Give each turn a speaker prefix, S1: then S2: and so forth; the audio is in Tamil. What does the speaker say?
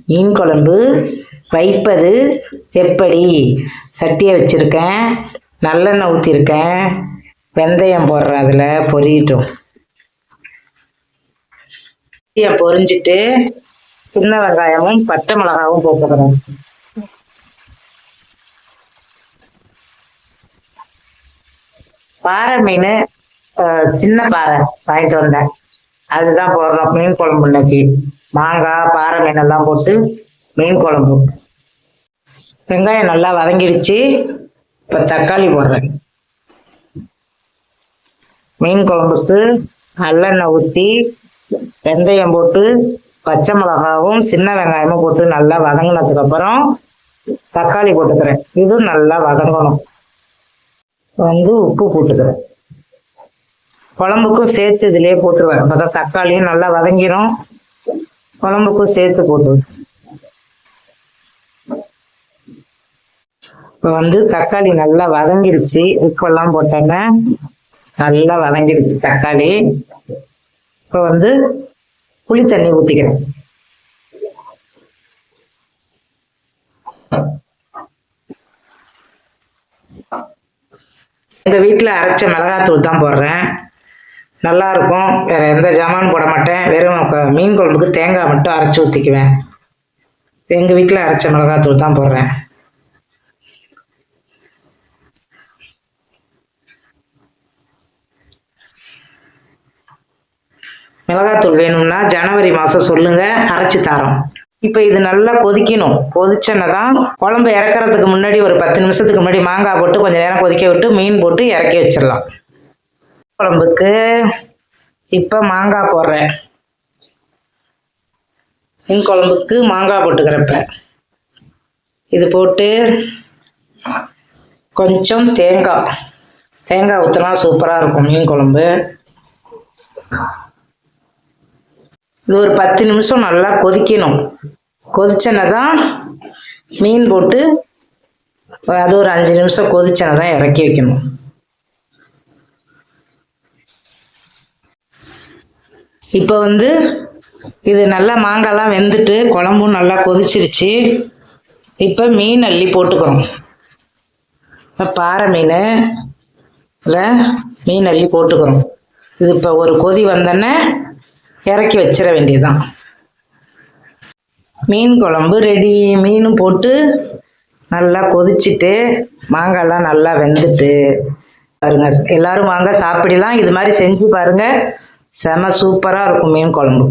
S1: மீன் குழம்பு வைப்பது எப்படி? சட்டியை வச்சுருக்கேன், நல்லெண்ணெய் ஊற்றிருக்கேன், வெந்தயம் போடுறேன், அதில் பொரியட்டும். வெந்தயம் பொரிஞ்சிட்டு சின்ன வெங்காயமும் பச்சை மிளகாவும் போட்டுக்கிறேன். பாறை மீன், சின்ன பாறை வாங்கிட்டு வந்தேன், அதுதான் போடுறோம் மீன் குழம்பு. இன்னைக்கு மாங்காய் பாறை மீன் எல்லாம் போட்டு மீன் குழம்பு. வெங்காயம் நல்லா வதங்கிடுச்சு, இப்போ தக்காளி போடுறேன். மீன் குழம்புக்கு நல்லெண்ணெய் ஊற்றி வெந்தயம் போட்டு பச்சை மிளகாவும் சின்ன வெங்காயமும் போட்டு நல்லா வதங்கினதுக்கப்புறம் தக்காளி போட்டுக்கிறேன். இது நல்லா வதங்கணும். உப்பு போட்டுக்கிறேன். குழம்புக்கும் சேர்த்து இதுலேயே போட்டுருவேன். அப்போ தக்காளியும் நல்லா வதங்கிடும், குழம்புக்கும் சேர்த்து போட்டுருவேன். இப்போ தக்காளி நல்லா வதங்கிடுச்சு, உப்பெல்லாம் போட்டேங்க, நல்லா வதங்கிடுச்சு தக்காளி. இப்போ புளி தண்ணி ஊற்றிக்கிறேன். எங்கள் வீட்டில் அரைச்ச மிளகாத்தூள் தான் போடுறேன், நல்லா இருக்கும். வேறு எந்த ஜாமான் போட மாட்டேன், வெறும் மீன் குழம்புக்கு தேங்காய் மட்டும் அரைச்சி ஊற்றிக்குவேன். எங்கள் வீட்டில் அரைச்ச மிளகாத்தூள் தான் போடுறேன். மிளகாத்தூள் வேணும்னா ஜனவரி மாதம் சொல்லுங்கள், அரைச்சி தரோம். இப்போ இது நல்லா கொதிக்கணும். கொதிச்சோன்னா தான் குழம்பு இறக்குறதுக்கு முன்னாடி ஒரு 10 நிமிஷத்துக்கு முன்னாடி மாங்காய் போட்டு கொஞ்சம் நேரம் கொதிக்க விட்டு மீன் போட்டு இறக்கி வச்சிடலாம். குழம்புக்கு இப்போ மாங்காய் போடுறேன். மீன் குழம்புக்கு மாங்காய் போட்டுக்கிறப்ப இது போட்டு கொஞ்சம் தேங்காய் ஊற்றினா சூப்பராக இருக்கும் மீன் குழம்பு. இது ஒரு 10 நிமிஷம் நல்லா கொதிக்கணும். கொதிச்சோன்னா தான் மீன் போட்டு அது ஒரு 5 நிமிஷம் கொதிச்சோன்னா தான் இறக்கி வைக்கணும். இப்போ இது நல்லா மாங்காய்லாம் வெந்துட்டு குழம்பும் நல்லா கொதிச்சிருச்சு. இப்போ மீன் அள்ளி போட்டுக்கிறோம். பாறை மீன் அள்ளி போட்டுக்கிறோம். இது இப்போ ஒரு கொதி வந்தோடனே இறக்கி வச்சிட வேண்டியதுதான். மீன் குழம்பு ரெடி. மீனும் போட்டு நல்லா கொதிச்சுட்டு மாங்காய்லாம் நல்லா வெந்துட்டு பாருங்க. எல்லாரும் வாங்க சாப்பிடலாம். இது மாதிரி செஞ்சு பாருங்க, செம சூப்பராக இருக்கும் மீன் குழம்பு.